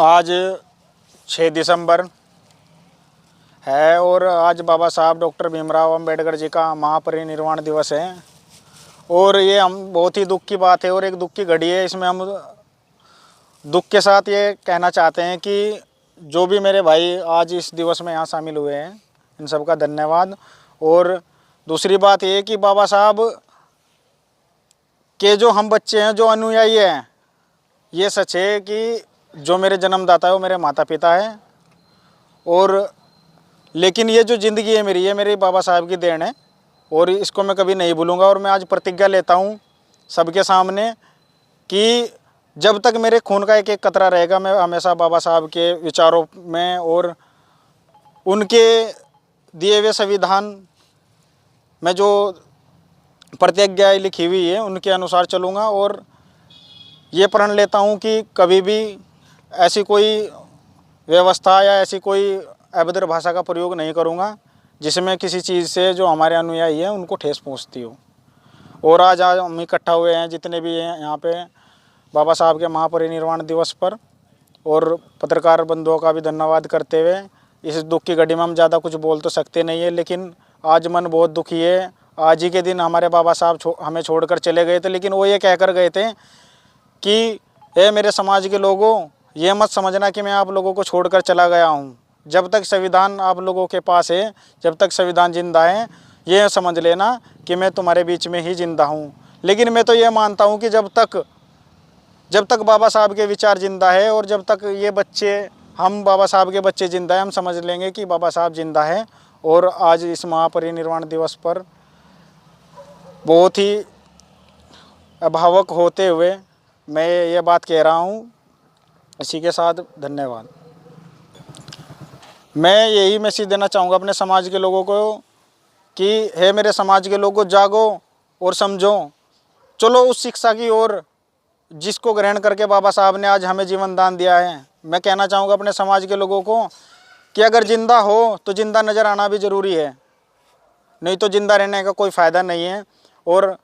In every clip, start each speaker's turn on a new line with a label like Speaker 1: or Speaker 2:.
Speaker 1: आज 6 दिसंबर है और आज बाबा साहब डॉक्टर भीमराव अंबेडकर जी का महापरिनिर्वाण दिवस है। और ये हम बहुत ही दुख की बात है और एक दुख की घड़ी है। इसमें हम दुख के साथ ये कहना चाहते हैं कि जो भी मेरे भाई आज इस दिवस में यहाँ शामिल हुए हैं, इन सब का धन्यवाद। और दूसरी बात ये कि बाबा साहब के जो हम बच्चे हैं, जो अनुयायी हैं, ये सच है कि जो मेरे जन्मदाता है वो मेरे माता पिता हैं। और लेकिन ये जो ज़िंदगी है मेरी, ये मेरे बाबा साहब की देन है और इसको मैं कभी नहीं भूलूंगा। और मैं आज प्रतिज्ञा लेता हूँ सबके सामने कि जब तक मेरे खून का एक एक कतरा रहेगा, मैं हमेशा बाबा साहब के विचारों में और उनके दिए हुए संविधान में जो प्रतिज्ञा लिखी हुई है उनके अनुसार चलूँगा। और ये प्रण लेता हूँ कि कभी भी ऐसी कोई व्यवस्था या ऐसी कोई अभद्र भाषा का प्रयोग नहीं करूँगा जिसमें किसी चीज़ से जो हमारे अनुयायी हैं उनको ठेस पहुँचती हो। और आज हम इकट्ठा हुए हैं जितने भी हैं यहाँ पे बाबा साहब के महापरिनिर्वाण दिवस पर, और पत्रकार बंधुओं का भी धन्यवाद करते हुए इस दुख की घड़ी में हम ज़्यादा कुछ बोल तो सकते नहीं है, लेकिन आज मन बहुत दुखी है। आज ही के दिन हमारे बाबा साहब हमें छोड़कर चले गए थे, लेकिन वो ये कहकर गए थे कि मेरे समाज के लोगों, ये मत समझना कि मैं आप लोगों को छोड़कर चला गया हूँ। जब तक संविधान आप लोगों के पास है, जब तक संविधान जिंदा है, ये समझ लेना कि मैं तुम्हारे बीच में ही जिंदा हूँ। लेकिन मैं तो ये मानता हूँ कि जब तक बाबा साहब के विचार जिंदा है और जब तक ये बच्चे, हम बाबा साहब के बच्चे जिंदा है, हम समझ लेंगे कि बाबा साहब जिंदा है। और आज इस महापरिनिर्वाण दिवस पर बहुत ही अभावक होते हुए मैं ये बात कह रहा हूँ। इसी के साथ धन्यवाद। मैं यही मैसेज देना चाहूँगा अपने समाज के लोगों को कि हे मेरे समाज के लोगों, जागो और समझो, चलो उस शिक्षा की ओर जिसको ग्रहण करके बाबा साहब ने आज हमें जीवन दान दिया है। मैं कहना चाहूँगा अपने समाज के लोगों को कि अगर ज़िंदा हो तो ज़िंदा नज़र आना भी ज़रूरी है, नहीं तो ज़िंदा रहने का कोई फ़ायदा नहीं है। और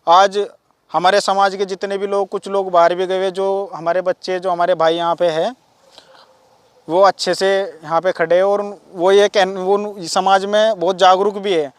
Speaker 1: आज हमारे समाज के जितने भी लोग, कुछ लोग बाहर भी गए, जो हमारे बच्चे, जो हमारे भाई यहाँ पे है, वो अच्छे से यहाँ पे खड़े हैं और वो समाज में बहुत जागरूक भी है।